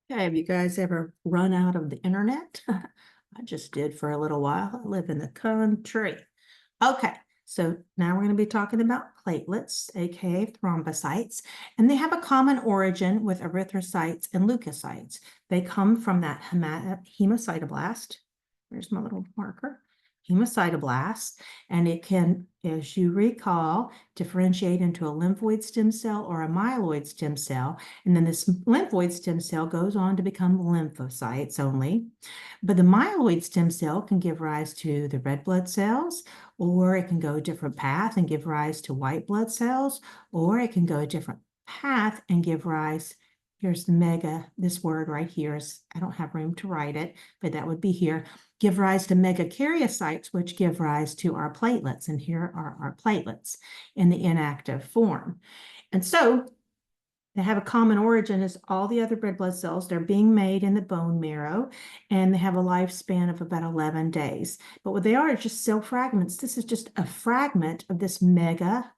Hey, have you guys ever run out of the internet? I just did for a little while. I live in the country. Okay, so now we're going to be talking about platelets, aka thrombocytes, and they have a common origin with erythrocytes and leukocytes. They come from that hemocytoblast. There's my little marker. Hemocytoblast, and it can, as you recall, differentiate into a lymphoid stem cell or a myeloid stem cell. And then this lymphoid stem cell goes on to become lymphocytes only. But the myeloid stem cell can give rise to the red blood cells, or it can go a different path and give rise to white blood cells, or it can go a different path and give rise, here's mega, this word right here is, I don't have room to write it, but that would be here, give rise to megakaryocytes, which give rise to our platelets. And here are our platelets in the inactive form. And so they have a common origin as all the other red blood cells. They're being made in the bone marrow, and they have a lifespan of about 11 days. But what they are just cell fragments. This is just a fragment of this mega,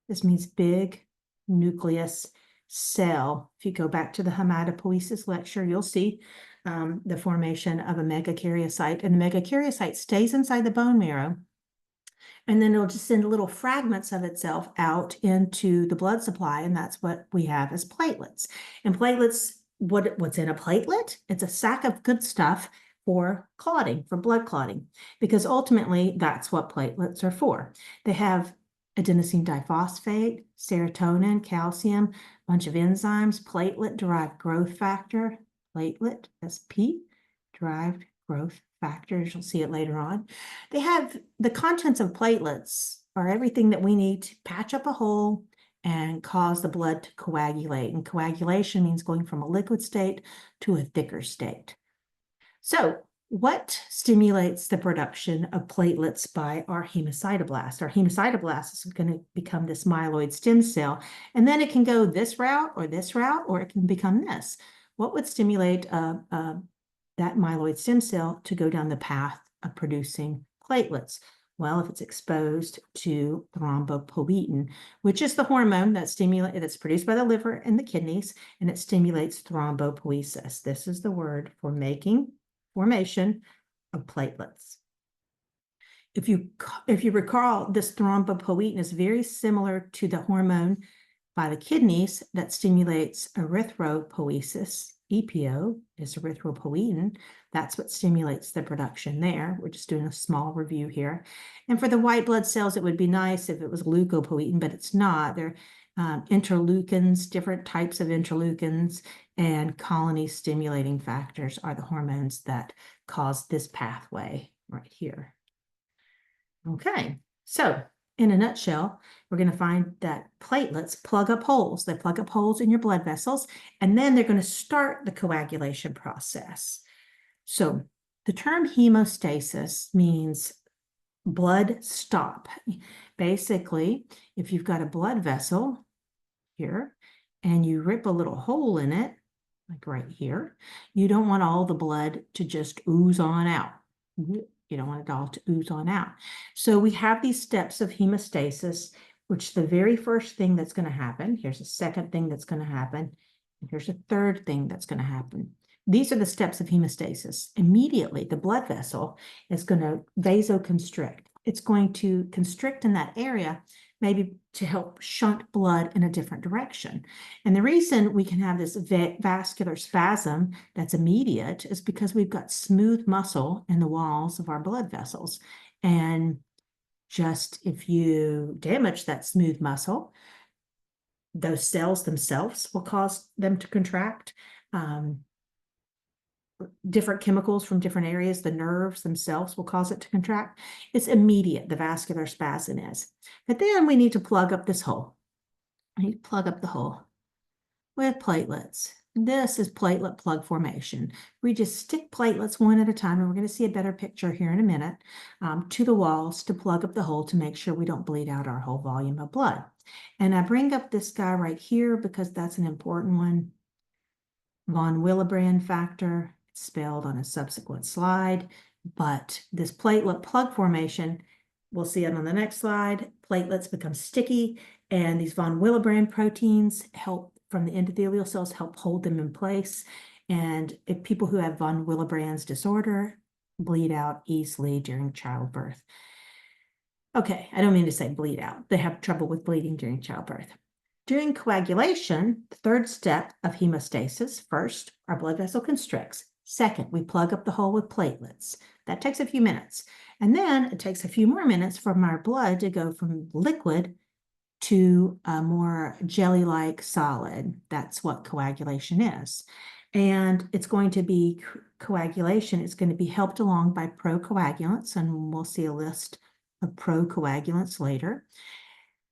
this means big nucleus cell. If you go back to the hematopoiesis lecture, you'll see the formation of a megakaryocyte, and the megakaryocyte stays inside the bone marrow, and then it'll just send little fragments of itself out into the blood supply, and that's what we have as platelets. And platelets, what's in a platelet? It's a sack of good stuff for clotting, for blood clotting, because ultimately that's what platelets are for. They have adenosine diphosphate, serotonin, calcium, a bunch of enzymes, platelet-derived growth factor, platelet, SP, derived growth factors. You'll see it later on. They have the contents of platelets are everything that we need to patch up a hole and cause the blood to coagulate. And coagulation means going from a liquid state to a thicker state. So what stimulates the production of platelets by our hemocytoblast? Our hemocytoblast is going to become this myeloid stem cell, and then it can go this route, or it can become this. What would stimulate that myeloid stem cell to go down the path of producing platelets? Well, if it's exposed to thrombopoietin, which is the hormone that's produced by the liver and the kidneys, and it stimulates thrombopoiesis. This is the word for formation of platelets. If you recall, this thrombopoietin is very similar to the hormone by the kidneys that stimulates erythropoiesis. EPO is erythropoietin. That's what stimulates the production there. We're just doing a small review here. And for the white blood cells, it would be nice if it was leukopoietin, but it's not. They're interleukins, different types of interleukins, and colony stimulating factors are the hormones that cause this pathway right here. Okay, so in a nutshell, we're going to find that platelets plug up holes. They plug up holes in your blood vessels, and then they're going to start the coagulation process. So the term hemostasis means blood stop. Basically, if you've got a blood vessel here and you rip a little hole in it, like right here, you don't want all the blood to just ooze on out. You don't want it all to ooze on out. So we have these steps of hemostasis, which the very first thing that's going to happen, here's a second thing that's going to happen, and here's a third thing that's going to happen. These are the steps of hemostasis. Immediately, the blood vessel is going to vasoconstrict. It's going to constrict in that area, maybe to help shunt blood in a different direction. And the reason we can have this vascular spasm that's immediate is because we've got smooth muscle in the walls of our blood vessels. And just if you damage that smooth muscle, those cells themselves will cause them to contract. Different chemicals from different areas, the nerves themselves will cause it to contract. It's immediate, the vascular spasm is. But then we need to plug up this hole. I need to plug up the hole with platelets. This is platelet plug formation. We just stick platelets one at a time, and we're going to see a better picture here in a minute, to the walls to plug up the hole to make sure we don't bleed out our whole volume of blood. And I bring up this guy right here because that's an important one. Von Willebrand factor, it's spelled on a subsequent slide, but this platelet plug formation, we'll see it on the next slide. Platelets become sticky, and these von Willebrand proteins help from the endothelial cells help hold them in place. And if people who have von Willebrand's disorder bleed out easily during childbirth. Okay, I don't mean to say bleed out. They have trouble with bleeding during childbirth. During coagulation, the third step of hemostasis, first, our blood vessel constricts. Second, we plug up the hole with platelets. That takes a few minutes. And then it takes a few more minutes for our blood to go from liquid to a more jelly-like solid. That's what coagulation is. And it's going to be coagulation. It's going to be helped along by procoagulants, and we'll see a list of procoagulants later.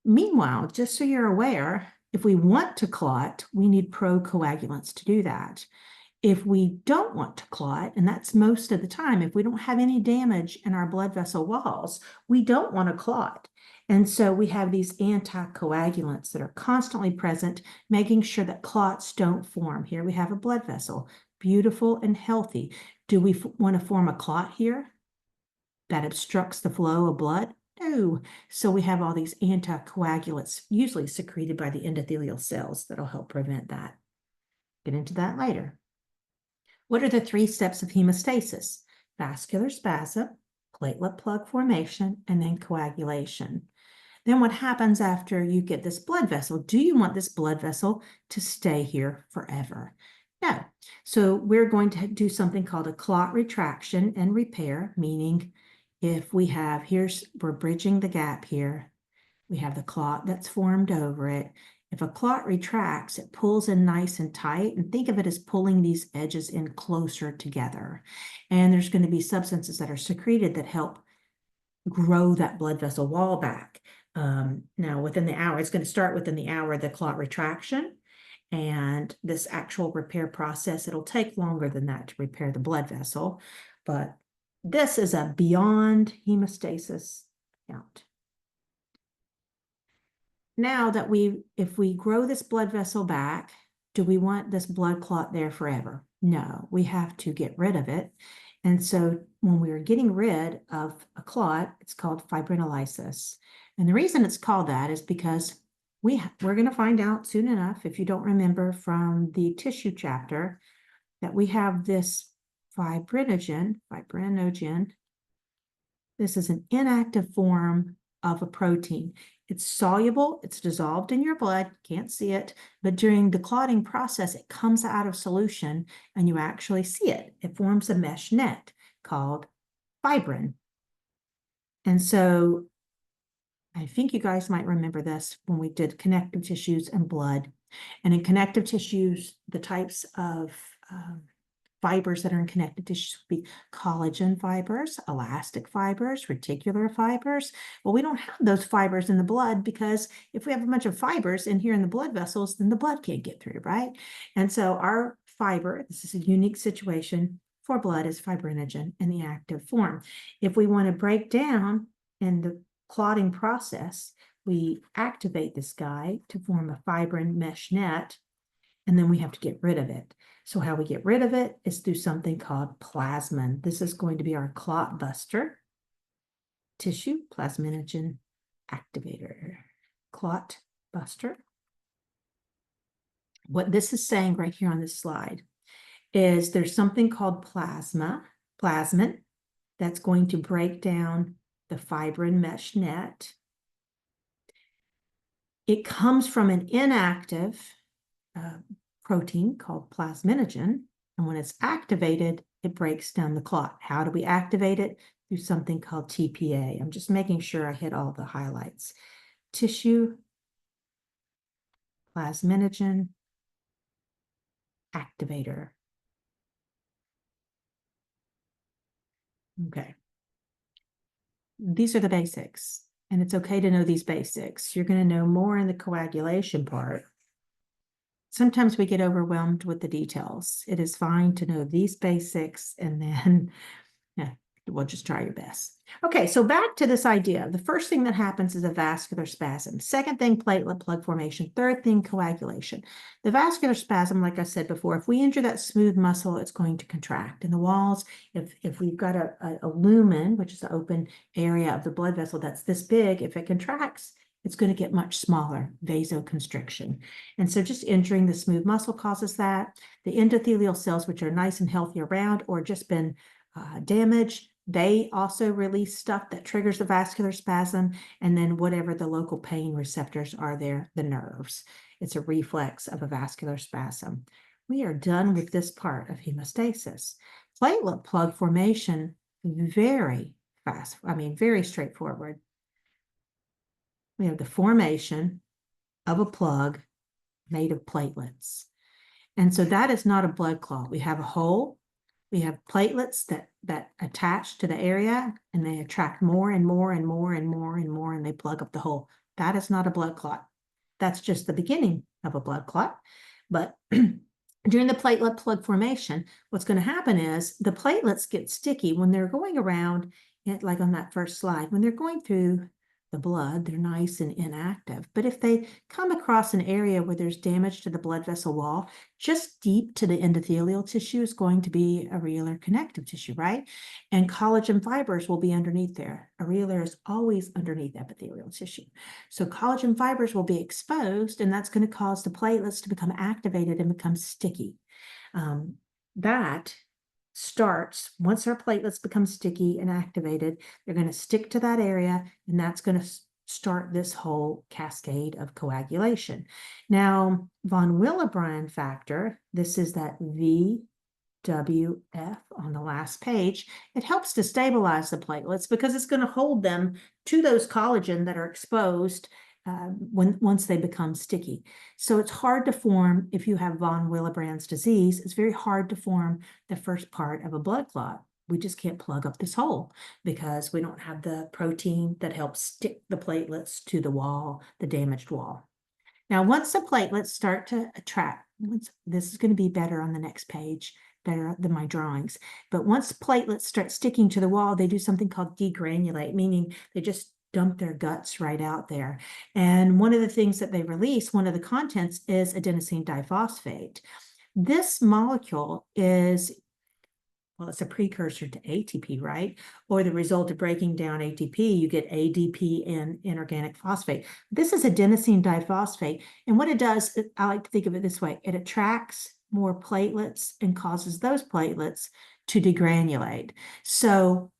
Meanwhile, just so you're aware, if we want to clot, we need procoagulants to do that. If we don't want to clot, and that's most of the time, if we don't have any damage in our blood vessel walls, we don't want to clot. And so we have these anticoagulants that are constantly present, making sure that clots don't form. Here we have a blood vessel, beautiful and healthy. Do we want to form a clot here that obstructs the flow of blood? No. So we have all these anticoagulants, usually secreted by the endothelial cells, that'll help prevent that. Get into that later. What are the 3 steps of hemostasis? Vascular spasm, platelet plug formation, and then coagulation. Then what happens after you get this blood vessel? Do you want this blood vessel to stay here forever? No. So we're going to do something called a clot retraction and repair, meaning if we have, we're bridging the gap here. We have the clot that's formed over it. If a clot retracts, it pulls in nice and tight, and think of it as pulling these edges in closer together. And there's going to be substances that are secreted that help grow that blood vessel wall back. Now, within the hour, it's going to start within the hour of the clot retraction. And this actual repair process, it'll take longer than that to repair the blood vessel. But this is a beyond hemostasis count. Now that if we grow this blood vessel back, do we want this blood clot there forever? No, we have to get rid of it. And so when we're getting rid of a clot, it's called fibrinolysis. And the reason it's called that is because we're going to find out soon enough, if you don't remember from the tissue chapter, that we have this fibrinogen. This is an inactive form of a protein. It's soluble, it's dissolved in your blood, can't see it, but during the clotting process, it comes out of solution and you actually see it. It forms a mesh net called fibrin. And so I think you guys might remember this when we did connective tissues and blood. And in connective tissues, the types of fibers that are in connective tissues would be collagen fibers, elastic fibers, reticular fibers. Well, we don't have those fibers in the blood because if we have a bunch of fibers in here in the blood vessels, then the blood can't get through, right? And so our fiber, this is a unique situation for blood, is fibrinogen in the active form. If we want to break down in the clotting process, we activate this guy to form a fibrin mesh net, and then we have to get rid of it. So how we get rid of it is through something called plasmin. This is going to be our clot buster, tissue plasminogen activator, clot buster. What this is saying right here on this slide is there's something called plasmin, that's going to break down the fibrin mesh net. It comes from an inactive protein called plasminogen, and when it's activated, it breaks down the clot. How do we activate it? Through something called TPA. I'm just making sure I hit all the highlights. Tissue plasminogen activator. Okay. These are the basics, and it's okay to know these basics. You're going to know more in the coagulation part. Sometimes we get overwhelmed with the details. It is fine to know these basics, and then we'll just try your best. Okay, so back to this idea. The first thing that happens is a vascular spasm. Second thing, platelet plug formation. Third thing, coagulation. The vascular spasm, like I said before, if we injure that smooth muscle, it's going to contract. In the walls, if we've got a lumen, which is the open area of the blood vessel that's this big, if it contracts, it's going to get much smaller, vasoconstriction. And so just injuring the smooth muscle causes that. The endothelial cells, which are nice and healthy around or just been damaged, they also release stuff that triggers the vascular spasm, and then whatever the local pain receptors are there, the nerves. It's a reflex of a vascular spasm. We are done with this part of hemostasis. Platelet plug formation, very fast, very straightforward. We have the formation of a plug made of platelets. And so that is not a blood clot. We have a hole. We have platelets that attach to the area, and they attract more and more and more and more and more, and they plug up the hole. That is not a blood clot. That's just the beginning of a blood clot. But during the platelet plug formation, what's going to happen is the platelets get sticky when they're going around, like on that first slide, when they're going through the blood, they're nice and inactive. But if they come across an area where there's damage to the blood vessel wall, just deep to the endothelial tissue is going to be areolar connective tissue, right? And collagen fibers will be underneath there. Areolar is always underneath epithelial tissue. So collagen fibers will be exposed, and that's going to cause the platelets to become activated and become sticky. That starts, once our platelets become sticky and activated, they're going to stick to that area, and that's going to start this whole cascade of coagulation. Now, von Willebrand factor, this is that VWF on the last page, it helps to stabilize the platelets because it's going to hold them to those collagen that are exposed once they become sticky. So it's hard to form, if you have von Willebrand's disease, it's very hard to form the first part of a blood clot. We just can't plug up this hole because we don't have the protein that helps stick the platelets to the wall, the damaged wall. Now, once the platelets start to attract, this is going to be better on the next page, better than my drawings. But once platelets start sticking to the wall, they do something called degranulate, meaning they just dump their guts right out there. And one of the things that they release, one of the contents, is adenosine diphosphate. This molecule is, well, it's a precursor to ATP, right? Or the result of breaking down ATP, you get ADP and inorganic phosphate. This is adenosine diphosphate. And what it does, I like to think of it this way, it attracts more platelets and causes those platelets to degranulate. So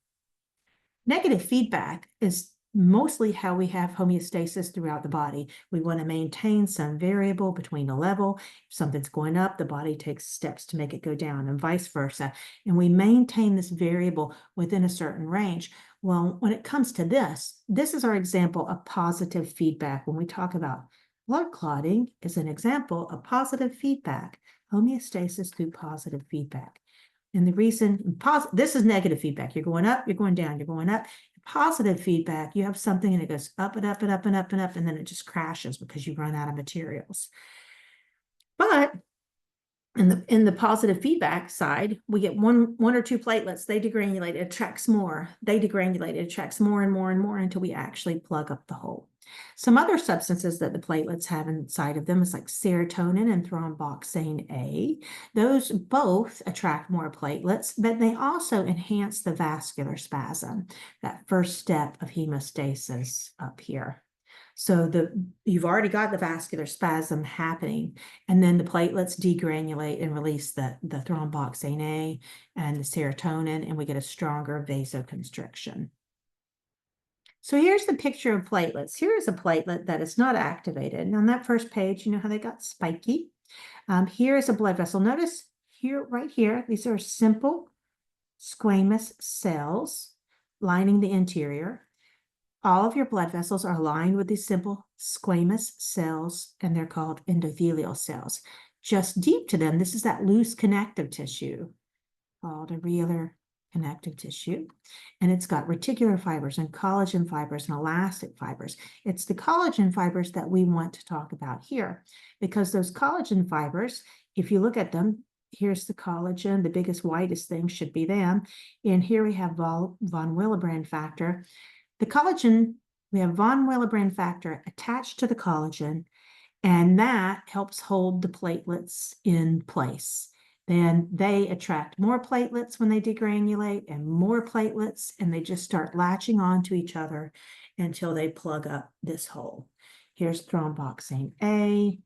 negative feedback is mostly how we have homeostasis throughout the body. We want to maintain some variable between a level. If something's going up, the body takes steps to make it go down, and vice versa. And we maintain this variable within a certain range. Well, when it comes to this is our example of positive feedback. When we talk about blood clotting is an example of positive feedback, homeostasis through positive feedback. And the reason, this is negative feedback. You're going up, you're going down, you're going up. Positive feedback, you have something and it goes up and up and up and up and up, and then it just crashes because you run out of materials. But in the positive feedback side, we get one or two platelets, they degranulate, it attracts more. They degranulate, it attracts more and more and more until we actually plug up the hole. Some other substances that the platelets have inside of them is like serotonin and thromboxane A. Those both attract more platelets, but they also enhance the vascular spasm, that first step of hemostasis up here. So you've already got the vascular spasm happening, and then the platelets degranulate and release the thromboxane A and the serotonin, and we get a stronger vasoconstriction. So here's the picture of platelets. Here is a platelet that is not activated. And on that first page, you know how they got spiky? Here is a blood vessel. Notice here, right here, these are simple squamous cells lining the interior. All of your blood vessels are lined with these simple squamous cells, and they're called endothelial cells. Just deep to them, this is that loose connective tissue called areolar connective tissue, and it's got reticular fibers and collagen fibers and elastic fibers. It's the collagen fibers that we want to talk about here, because those collagen fibers, if you look at them, here's the collagen, the biggest, whitest thing should be them, and here we have von Willebrand factor. The collagen, we have von Willebrand factor attached to the collagen, and that helps hold the platelets in place. Then they attract more platelets when they degranulate, and more platelets, and they just start latching on to each other until they plug up this hole. Here's thromboxane A.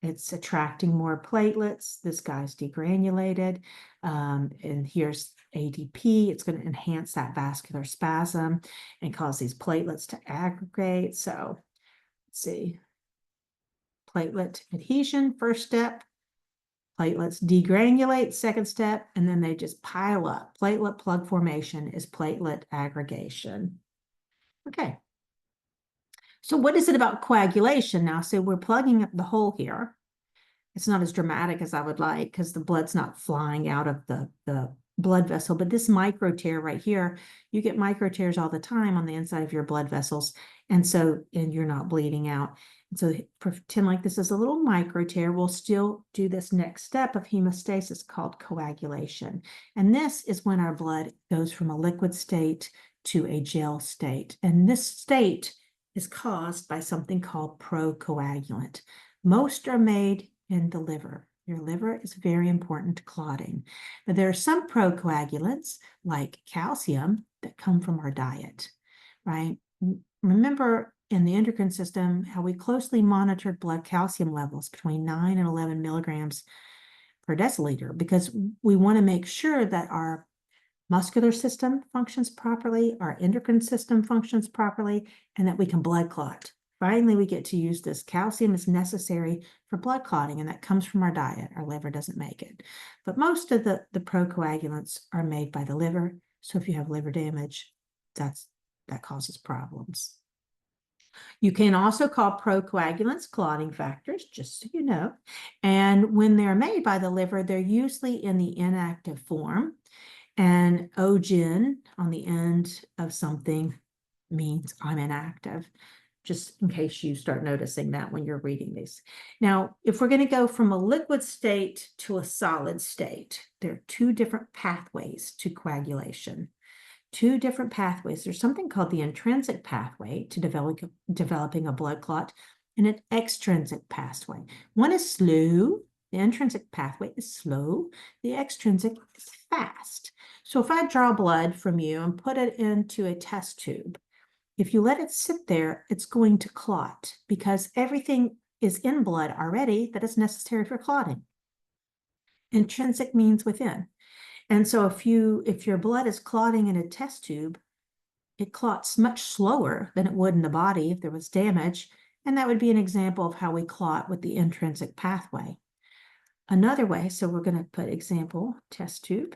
It's attracting more platelets. This guy's degranulated. And here's ADP. It's going to enhance that vascular spasm and cause these platelets to aggregate. So let's see. Platelet adhesion, first step. Platelets degranulate, second step, and then they just pile up. Platelet plug formation is platelet aggregation. Okay. So what is it about coagulation now? So we're plugging up the hole here. It's not as dramatic as I would like because the blood's not flying out of the blood vessel, but this micro tear right here, you get micro tears all the time on the inside of your blood vessels. And you're not bleeding out. And so pretend like this is a little micro tear. We'll still do this next step of hemostasis called coagulation. And this is when our blood goes from a liquid state to a gel state. And this state is caused by something called procoagulant. Most are made in the liver. Your liver is very important to clotting. But there are some procoagulants, like calcium, that come from our diet, right? Remember in the endocrine system how we closely monitored blood calcium levels between 9 and 11 milligrams per deciliter because we want to make sure that our muscular system functions properly, our endocrine system functions properly, and that we can blood clot. Finally, we get to use this. Calcium is necessary for blood clotting, and that comes from our diet. Our liver doesn't make it. But most of the procoagulants are made by the liver. So if you have liver damage, that causes problems. You can also call procoagulants clotting factors, just so you know. And when they're made by the liver, they're usually in the inactive form. And ogen on the end of something means I'm inactive, just in case you start noticing that when you're reading these. Now, if we're going to go from a liquid state to a solid state, there are two different pathways to coagulation. Two different pathways. There's something called the intrinsic pathway to developing a blood clot and an extrinsic pathway. One is slow. The intrinsic pathway is slow. The extrinsic is fast. So if I draw blood from you and put it into a test tube, if you let it sit there, it's going to clot because everything is in blood already that is necessary for clotting. Intrinsic means within. And so if your blood is clotting in a test tube, it clots much slower than it would in the body if there was damage. And that would be an example of how we clot with the intrinsic pathway. Another way, so we're going to put example, test tube.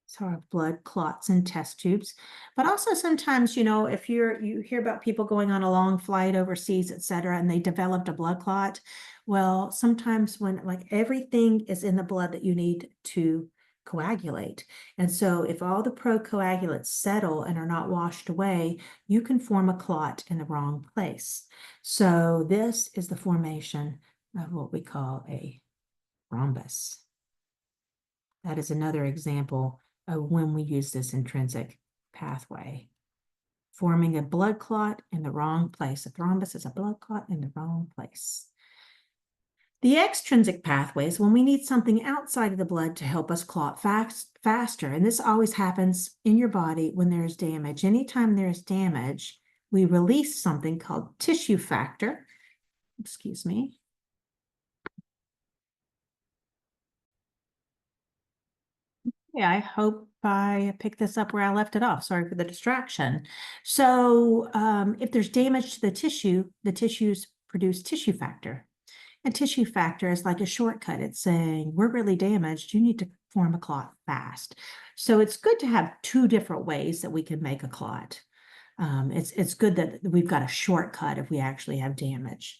So our blood clots in test tubes. But also sometimes, if you hear about people going on a long flight overseas, et cetera, and they developed a blood clot, well, sometimes when like everything is in the blood that you need to coagulate. And so if all the procoagulants settle and are not washed away, you can form a clot in the wrong place. So this is the formation of what we call a thrombus. That is another example of when we use this intrinsic pathway. Forming a blood clot in the wrong place. A thrombus is a blood clot in the wrong place. The extrinsic pathway is when we need something outside of the blood to help us clot faster. And this always happens in your body when there's damage. Anytime there's damage, we release something called tissue factor. Excuse me. Yeah, I hope I picked this up where I left it off. Sorry for the distraction. So if there's damage to the tissues produce tissue factor. And tissue factor is like a shortcut. It's saying, we're really damaged. You need to form a clot fast. So it's good to have two different ways that we can make a clot. It's good that we've got a shortcut if we actually have damage.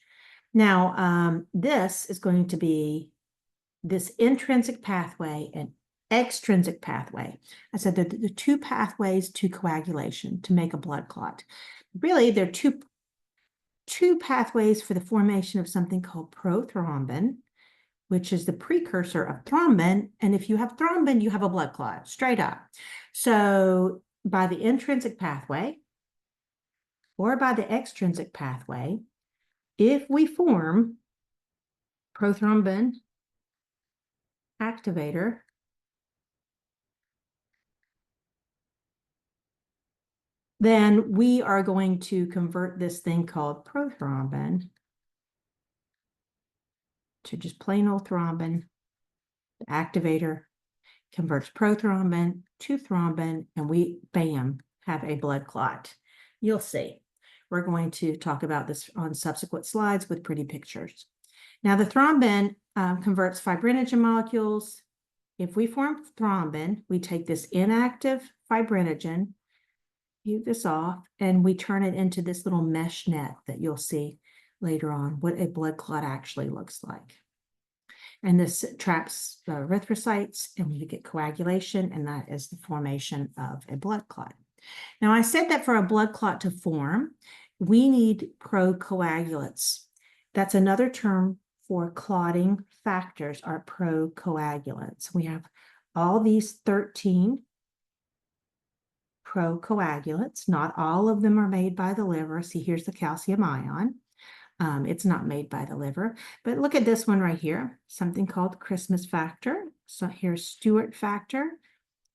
Now, this is going to be this intrinsic pathway and extrinsic pathway. I said that the two pathways to coagulation to make a blood clot. Really, there are two pathways for the formation of something called prothrombin, which is the precursor of thrombin. And if you have thrombin, you have a blood clot, straight up. So by the intrinsic pathway or by the extrinsic pathway, if we form prothrombin activator, then we are going to convert this thing called prothrombin to just plain old thrombin. The activator converts prothrombin to thrombin, and we, bam, have a blood clot. You'll see. We're going to talk about this on subsequent slides with pretty pictures. Now, the thrombin converts fibrinogen molecules. If we form thrombin, we take this inactive fibrinogen, heat this off, and we turn it into this little mesh net that you'll see later on what a blood clot actually looks like. And this traps erythrocytes, and we get coagulation, and that is the formation of a blood clot. Now, I said that for a blood clot to form, we need procoagulants. That's another term for clotting factors, are procoagulants. We have all these 13 procoagulants. Not all of them are made by the liver. See, here's the calcium ion. It's not made by the liver, but look at this one right here, something called Christmas factor. So here's Stewart factor.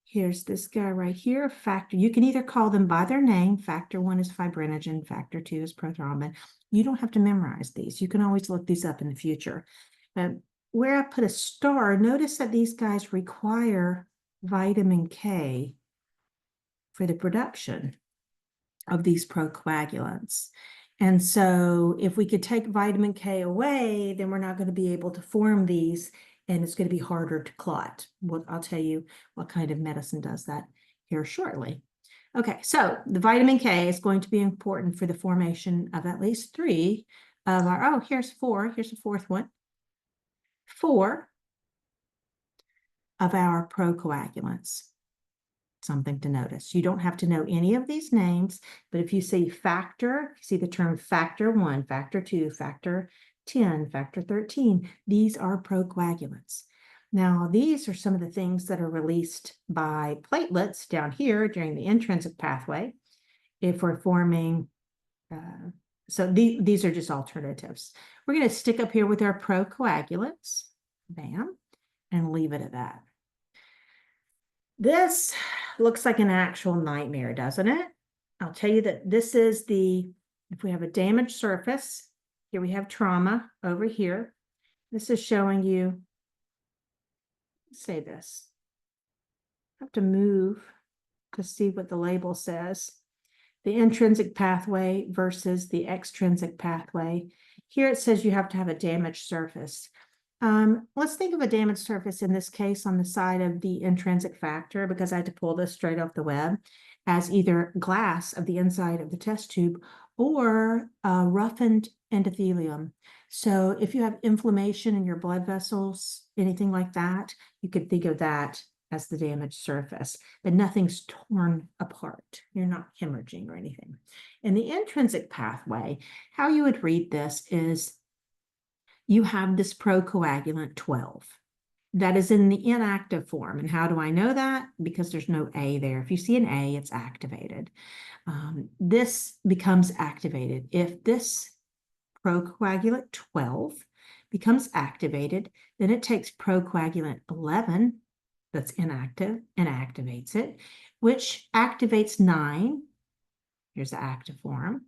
Here's this guy right here, factor. You can either call them by their name. Factor 1 is fibrinogen, factor 2 is prothrombin. You don't have to memorize these. You can always look these up in the future. Where I put a star, notice that these guys require vitamin K for the production of these procoagulants. And so if we could take vitamin K away, then we're not going to be able to form these, and it's going to be harder to clot. Well, I'll tell you what kind of medicine does that here shortly. Okay, so the vitamin K is going to be important for the formation of at least 3 of our, oh, here's 4, here's the 4th one. 4 of our procoagulants. Something to notice. You don't have to know any of these names, but if you see factor, see the term factor 1, factor 2, factor 10, factor 13, these are procoagulants. Now, these are some of the things that are released by platelets down here during the intrinsic pathway. If we're forming, so these are just alternatives. We're going to stick up here with our procoagulants, bam, and leave it at that. This looks like an actual nightmare, doesn't it? I'll tell you that this is if we have a damaged surface, here we have trauma over here. This is showing you, say this. I have to move to see what the label says. The intrinsic pathway versus the extrinsic pathway. Here it says you have to have a damaged surface. Let's think of a damaged surface in this case on the side of the intrinsic factor, because I had to pull this straight off the web, as either glass of the inside of the test tube or roughened endothelium. So if you have inflammation in your blood vessels, anything like that, you could think of that as the damaged surface, but nothing's torn apart. You're not hemorrhaging or anything. In the intrinsic pathway, how you would read this is you have this procoagulant 12. That is in the inactive form. And how do I know that? Because there's no A there. If you see an A, it's activated. This becomes activated. If this procoagulant 12 becomes activated, then it takes procoagulant 11, that's inactive, and activates it, which activates 9. Here's the active form.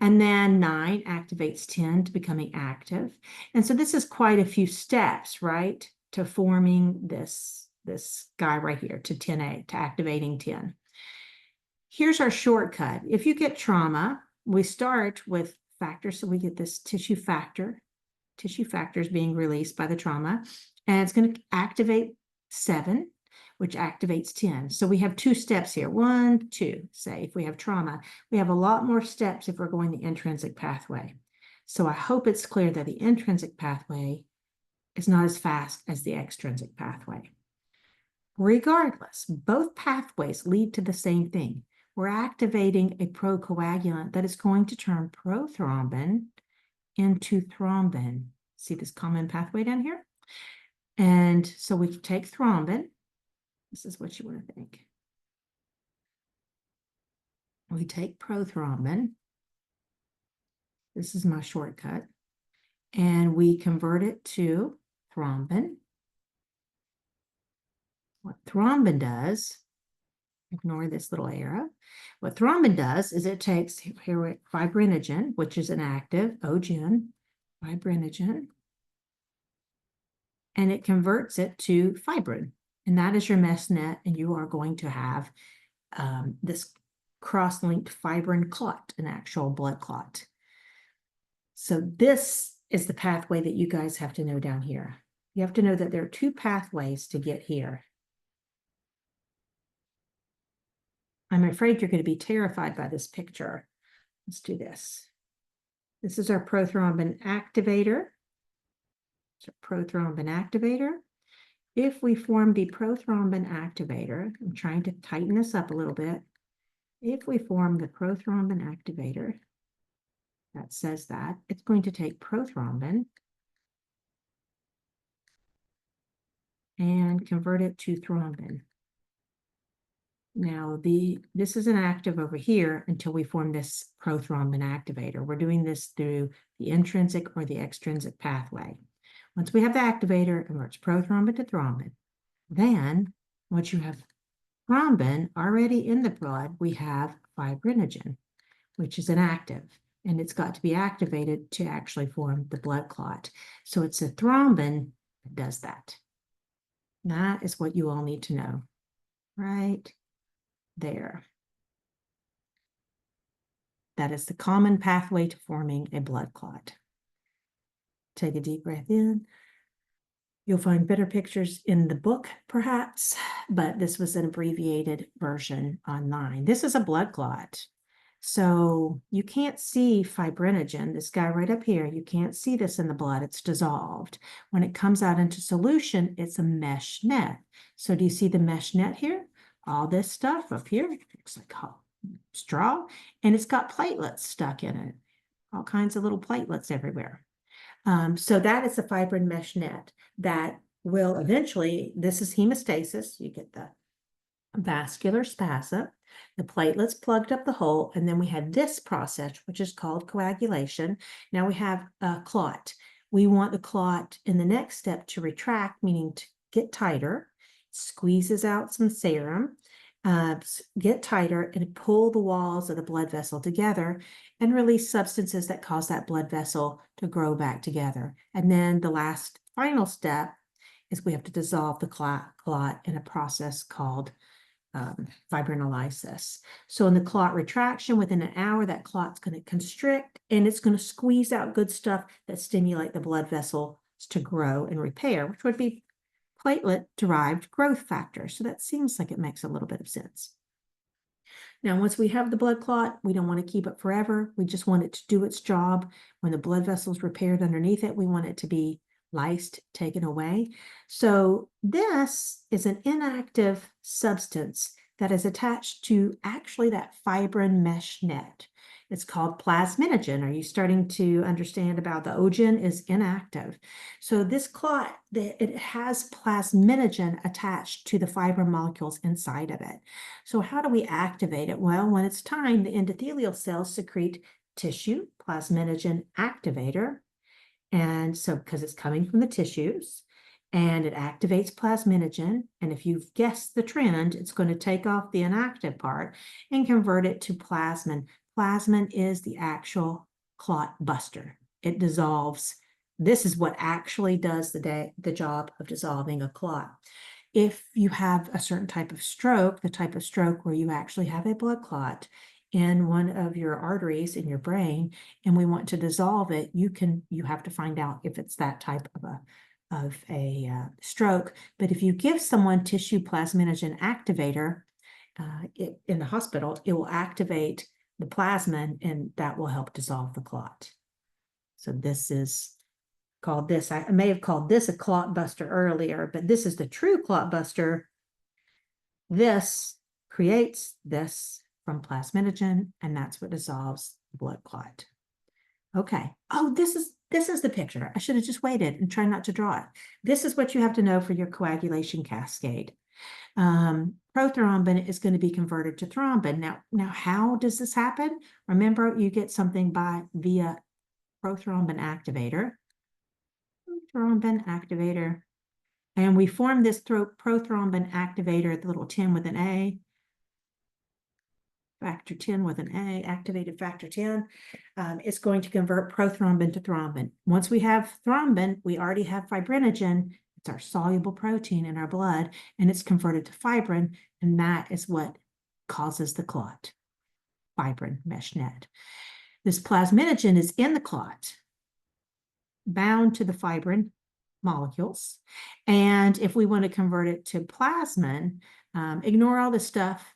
And then 9 activates 10 to becoming active. And so this is quite a few steps, right, to forming this guy right here, to 10A, to activating 10. Here's our shortcut. If you get trauma, we start with factors. So we get this tissue factor. Tissue factor is being released by the trauma. And it's going to activate 7, which activates 10. So we have 2 steps here. 1, 2, say, if we have trauma. We have a lot more steps if we're going the intrinsic pathway. So I hope it's clear that the intrinsic pathway is not as fast as the extrinsic pathway. Regardless, both pathways lead to the same thing. We're activating a procoagulant that is going to turn prothrombin into thrombin. See this common pathway down here? And so we take thrombin. This is what you want to think. We take prothrombin. This is my shortcut. And we convert it to thrombin. What thrombin does Ignore this little arrow. What thrombin does is it takes here fibrinogen, which is an active, ogen, fibrinogen, and it converts it to fibrin. And that is your mesh net, and you are going to have this cross-linked fibrin clot, an actual blood clot. So this is the pathway that you guys have to know down here. You have to know that there are two pathways to get here. I'm afraid you're going to be terrified by this picture. Let's do this. This is our prothrombin activator. It's a prothrombin activator. If we form the prothrombin activator, I'm trying to tighten this up a little bit. If we form the prothrombin activator, that says that it's going to take prothrombin and convert it to thrombin. Now, this is an active over here until we form this prothrombin activator. We're doing this through the intrinsic or the extrinsic pathway. Once we have the activator, it converts prothrombin to thrombin. Then, once you have thrombin already in the blood, we have fibrinogen, which is an active, and it's got to be activated to actually form the blood clot. So it's a thrombin that does that. That is what you all need to know, right there. That is the common pathway to forming a blood clot. Take a deep breath in. You'll find better pictures in the book, perhaps, but this was an abbreviated version online. This is a blood clot. So you can't see fibrinogen, this guy right up here. You can't see this in the blood. It's dissolved. When it comes out into solution, it's a mesh net. So do you see the mesh net here? All this stuff up here looks like straw, and it's got platelets stuck in it. All kinds of little platelets everywhere. So that is the fibrin mesh net that will eventually, this is hemostasis, you get the vascular spasm, the platelets plugged up the hole, and then we have this process, which is called coagulation. Now we have a clot. We want the clot in the next step to retract, meaning to get tighter, squeezes out some serum, get tighter, and pull the walls of the blood vessel together and release substances that cause that blood vessel to grow back together. And then the last final step is we have to dissolve the clot in a process called fibrinolysis. So in the clot retraction, within an hour, that clot's going to constrict and it's going to squeeze out good stuff that stimulate the blood vessels to grow and repair, which would be platelet-derived growth factors. So that seems like it makes a little bit of sense. Now, once we have the blood clot, we don't want to keep it forever. We just want it to do its job. When the blood vessel's repaired underneath it, we want it to be lysed, taken away. So this is an inactive substance that is attached to actually that fibrin mesh net. It's called plasminogen. Are you starting to understand about the ogen is inactive? So this clot, it has plasminogen attached to the fibrin molecules inside of it. So how do we activate it? Well, when it's time, the endothelial cells secrete tissue plasminogen activator. And so, because it's coming from the tissues, and it activates plasminogen. And if you've guessed the trend, it's going to take off the inactive part and convert it to plasmin. Plasmin is the actual clot buster. It dissolves. This is what actually does the job of dissolving a clot. If you have a certain type of stroke, the type of stroke where you actually have a blood clot in one of your arteries in your brain, and we want to dissolve it, you have to find out if it's that type of a stroke. But if you give someone tissue plasminogen activator in the hospital, it will activate the plasmin, and that will help dissolve the clot. So this is called this. I may have called this a clot buster earlier, but this is the true clot buster. This creates this from plasminogen, and that's what dissolves the blood clot. Okay. Oh, this is the picture. I should have just waited and tried not to draw it. This is what you have to know for your coagulation cascade. Prothrombin is going to be converted to thrombin. Now, how does this happen? Remember, you get something via prothrombin activator. Prothrombin activator. And we form this prothrombin activator, the little tin with an A. factor 10 with an A, activated factor 10, it's going to convert prothrombin to thrombin. Once we have thrombin, we already have fibrinogen. It's our soluble protein in our blood, and it's converted to fibrin, and that is what causes the clot, fibrin mesh net. This plasminogen is in the clot, bound to the fibrin molecules. And if we want to convert it to plasmin, ignore all this stuff.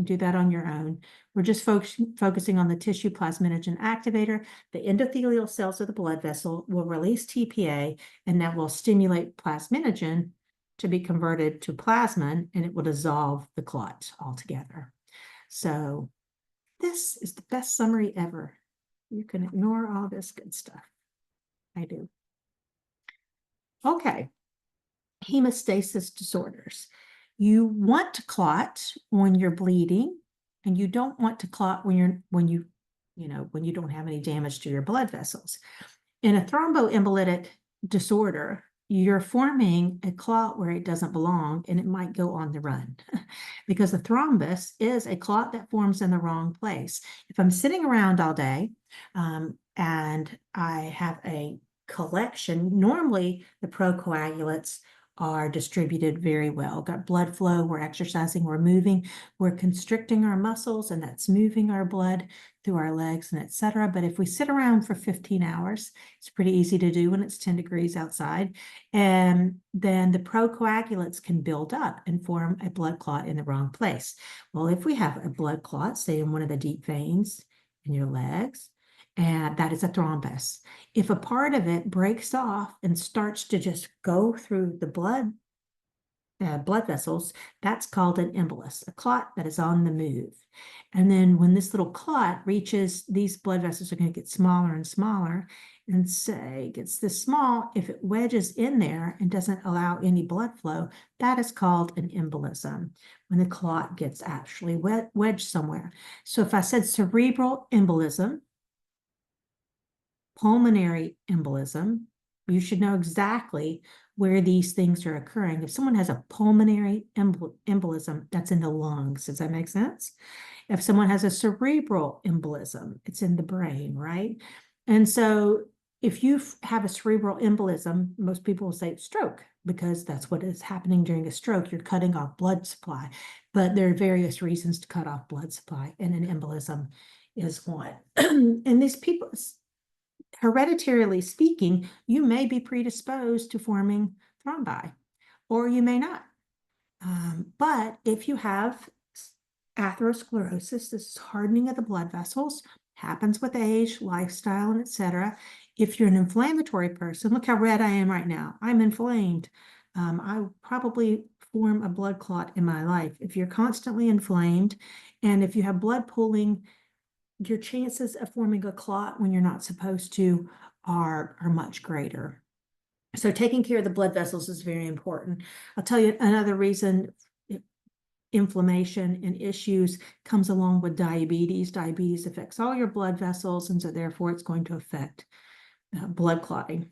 Do that on your own. We're just focusing on the tissue plasminogen activator. The endothelial cells of the blood vessel will release TPA, and that will stimulate plasminogen to be converted to plasmin, and it will dissolve the clot altogether. So this is the best summary ever. You can ignore all this good stuff. I do. Okay. Hemostasis disorders. You want to clot when you're bleeding, and you don't want to clot when you don't have any damage to your blood vessels. In a thromboembolic disorder, you're forming a clot where it doesn't belong, and it might go on the run because the thrombus is a clot that forms in the wrong place. If I'm sitting around all day and I have a collection, normally the procoagulates are distributed very well. Got blood flow, we're exercising, we're moving, we're constricting our muscles, and that's moving our blood through our legs and etc. But if we sit around for 15 hours, it's pretty easy to do when it's 10 degrees outside, and then the procoagulates can build up and form a blood clot in the wrong place. Well, if we have a blood clot, say in one of the deep veins in your legs, and that is a thrombus. If a part of it breaks off and starts to just go through the blood vessels, that's called an embolus, a clot that is on the move. And then when this little clot reaches, these blood vessels are going to get smaller and smaller, and say gets this small, if it wedges in there and doesn't allow any blood flow, that is called an embolism, when the clot gets actually wedged somewhere. So if I said cerebral embolism, pulmonary embolism, you should know exactly where these things are occurring. If someone has a pulmonary embolism, that's in the lungs. Does that make sense? If someone has a cerebral embolism, it's in the brain, right? And so if you have a cerebral embolism, most people will say stroke, because that's what is happening during a stroke. You're cutting off blood supply, but there are various reasons to cut off blood supply, and an embolism is one. And these people, hereditarily speaking, you may be predisposed to forming thrombi, or you may not. But if you have atherosclerosis, this hardening of the blood vessels, happens with age, lifestyle, and etc. If you're an inflammatory person, look how red I am right now. I'm inflamed. I will probably form a blood clot in my life. If you're constantly inflamed, and if you have blood pooling, your chances of forming a clot when you're not supposed to are much greater. So taking care of the blood vessels is very important. I'll tell you another reason inflammation and issues comes along with diabetes. Diabetes affects all your blood vessels, and so therefore it's going to affect blood clotting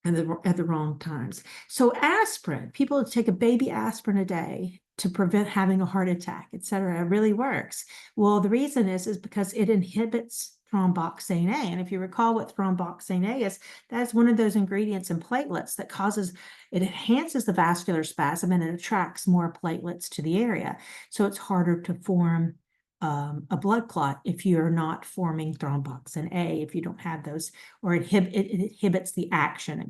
at the wrong times. So aspirin, people take a baby aspirin a day to prevent having a heart attack, etc. It really works. Well, the reason is because it inhibits thromboxane A. And if you recall what thromboxane A is, that's one of those ingredients in platelets that it enhances the vascular spasm, and it attracts more platelets to the area. So it's harder to form a blood clot if you're not forming thromboxane A, if you don't have those, or it inhibits the action, of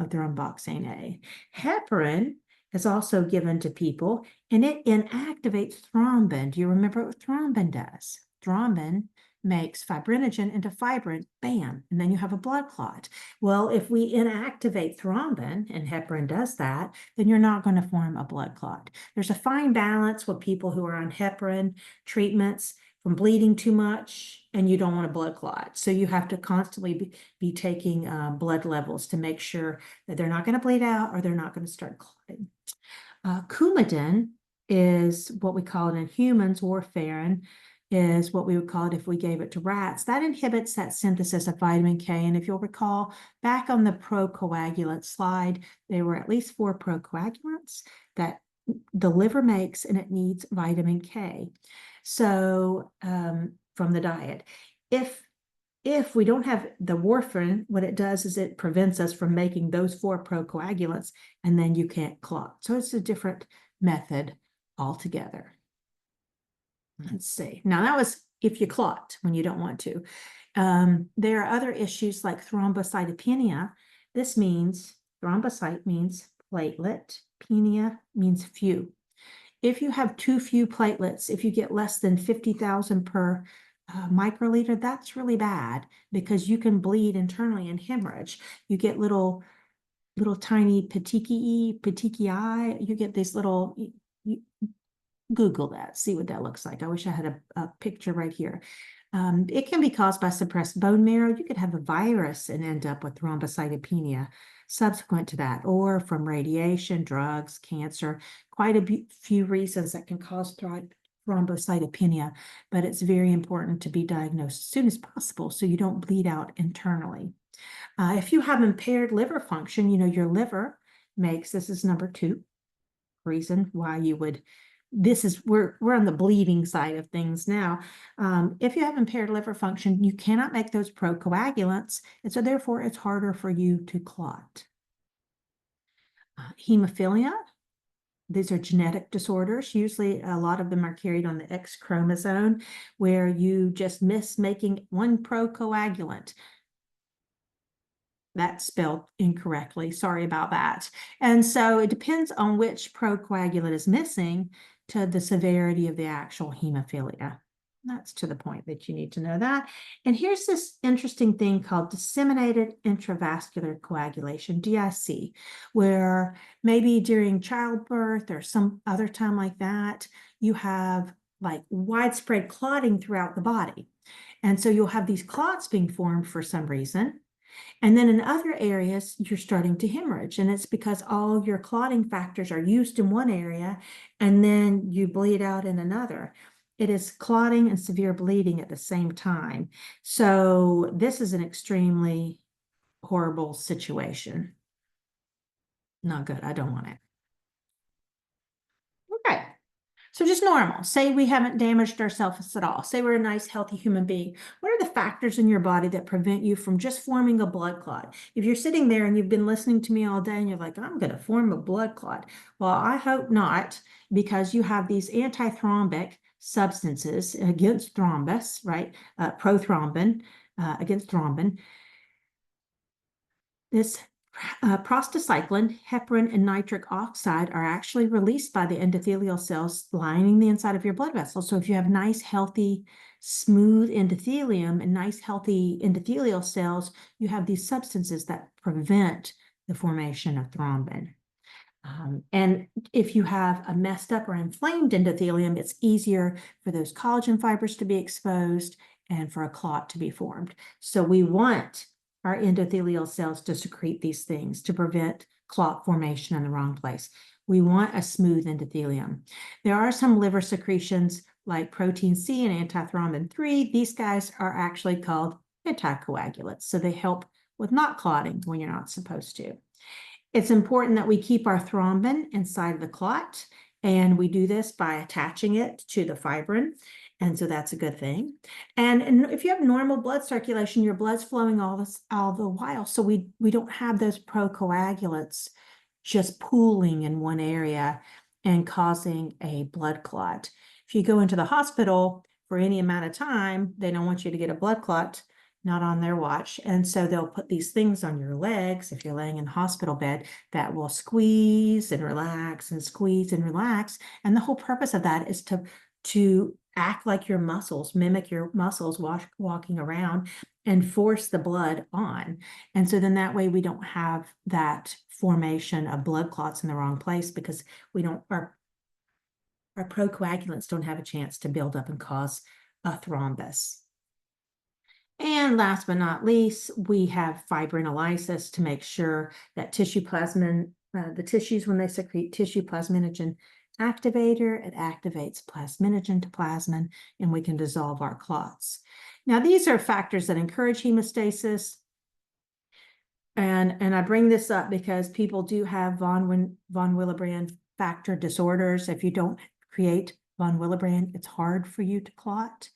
thromboxane A. Heparin is also given to people, and it inactivates thrombin. Do you remember what thrombin does? Thrombin makes fibrinogen into fibrin, bam, and then you have a blood clot. Well, if we inactivate thrombin, and heparin does that, then you're not going to form a blood clot. There's a fine balance with people who are on heparin treatments from bleeding too much, and you don't want a blood clot. So you have to constantly be taking blood levels to make sure that they're not going to bleed out, or they're not going to start clotting. Coumadin is what we call it in humans. Warfarin is what we would call it if we gave it to rats. That inhibits that synthesis of vitamin K. And if you'll recall, back on the procoagulant slide, there were at least 4 procoagulants that the liver makes, and it needs vitamin K. So from the diet. If we don't have the warfarin, what it does is it prevents us from making those 4 procoagulants, and then you can't clot. So it's a different method altogether. Let's see. Now that was if you clot when you don't want to. There are other issues like thrombocytopenia. This means thrombocyte means platelet, penia means few. If you have too few platelets, if you get less than 50,000 per microliter, that's really bad because you can bleed internally and hemorrhage. You get little tiny petechiae. You get these little, Google that, see what that looks like. I wish I had a picture right here. It can be caused by suppressed bone marrow. You could have a virus and end up with thrombocytopenia subsequent to that, or from radiation, drugs, cancer, quite a few reasons that can cause thrombocytopenia, but it's very important to be diagnosed as soon as possible so you don't bleed out internally. If you have impaired liver function, your liver makes, this is number 2 reason why you would, we're on the bleeding side of things now. If you have impaired liver function, you cannot make those procoagulants, and so therefore it's harder for you to clot. Hemophilia, these are genetic disorders. Usually a lot of them are carried on the X chromosome, where you just miss making one procoagulant. That's spelled incorrectly. Sorry about that. And so it depends on which procoagulant is missing to the severity of the actual hemophilia. That's to the point that you need to know that. And here's this interesting thing called disseminated intravascular coagulation, DIC, where maybe during childbirth or some other time like that, you have like widespread clotting throughout the body. And so you'll have these clots being formed for some reason. And then in other areas, you're starting to hemorrhage, and it's because all your clotting factors are used in one area, and then you bleed out in another. It is clotting and severe bleeding at the same time. So this is an extremely horrible situation. Not good. I don't want it. Okay. So just normal. Say we haven't damaged ourselves at all. Say we're a nice, healthy human being. What are the factors in your body that prevent you from just forming a blood clot? If you're sitting there and you've been listening to me all day and you're like, I'm going to form a blood clot. Well, I hope not, because you have these antithrombic substances against thrombus, right? Prothrombin against thrombin. This prostacyclin, heparin, and nitric oxide are actually released by the endothelial cells lining the inside of your blood vessels. So if you have nice, healthy, smooth endothelium and nice, healthy endothelial cells, you have these substances that prevent the formation of thrombin. And if you have a messed up or inflamed endothelium, it's easier for those collagen fibers to be exposed and for a clot to be formed. So we want our endothelial cells to secrete these things to prevent clot formation in the wrong place. We want a smooth endothelium. There are some liver secretions like protein C and antithrombin 3. These guys are actually called anticoagulants. So they help with not clotting when you're not supposed to. It's important that we keep our thrombin inside of the clot, and we do this by attaching it to the fibrin. And so that's a good thing. And if you have normal blood circulation, your blood's flowing all the while. So we don't have those procoagulants just pooling in one area and causing a blood clot. If you go into the hospital for any amount of time, they don't want you to get a blood clot, not on their watch. And so they'll put these things on your legs if you're laying in a hospital bed that will squeeze and relax and squeeze and relax. And the whole purpose of that is to act like your muscles, mimic your muscles walking around and force the blood on. And so then that way we don't have that formation of blood clots in the wrong place, because our procoagulants don't have a chance to build up and cause a thrombus. And last but not least, we have fibrinolysis to make sure that tissue plasmin, the tissues, when they secrete tissue plasminogen activator, it activates plasminogen to plasmin, and we can dissolve our clots. Now, these are factors that encourage hemostasis. And I bring this up because people do have von Willebrand factor disorders, if you don't create von Willebrand, it's hard for you to clot.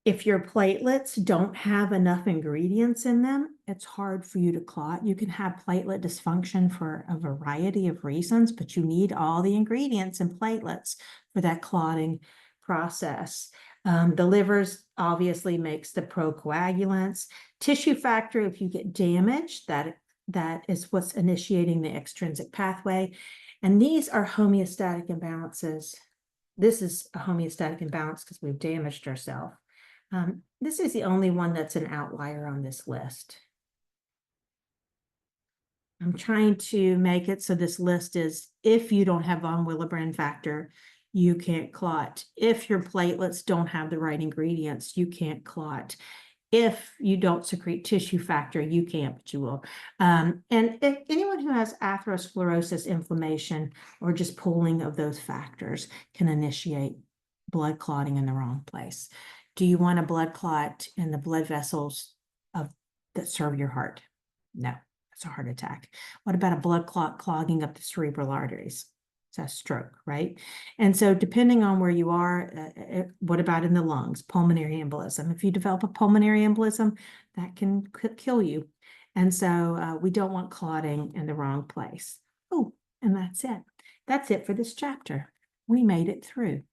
If your platelets don't have enough ingredients in them, it's hard for you to clot. You can have platelet dysfunction for a variety of reasons, but you need all the ingredients in platelets for that clotting process. The liver's obviously makes the procoagulants. Tissue factor, if you get damaged, that is what's initiating the extrinsic pathway. And these are homeostatic imbalances. This is a homeostatic imbalance because we've damaged ourselves. This is the only one that's an outlier on this list. I'm trying to make it so this list is, if you don't have von Willebrand factor, you can't clot. If your platelets don't have the right ingredients, you can't clot. If you don't secrete tissue factor, you can't, but you will. And if anyone who has atherosclerosis, inflammation, or just pooling of those factors can initiate blood clotting in the wrong place. Do you want a blood clot in the blood vessels that serve your heart? No, it's a heart attack. What about a blood clot clogging up the cerebral arteries? It's a stroke, right? And so depending on where you are, what about in the lungs? Pulmonary embolism. If you develop a pulmonary embolism, that can kill you. And so we don't want clotting in the wrong place. Oh, and that's it. That's it for this chapter. We made it through.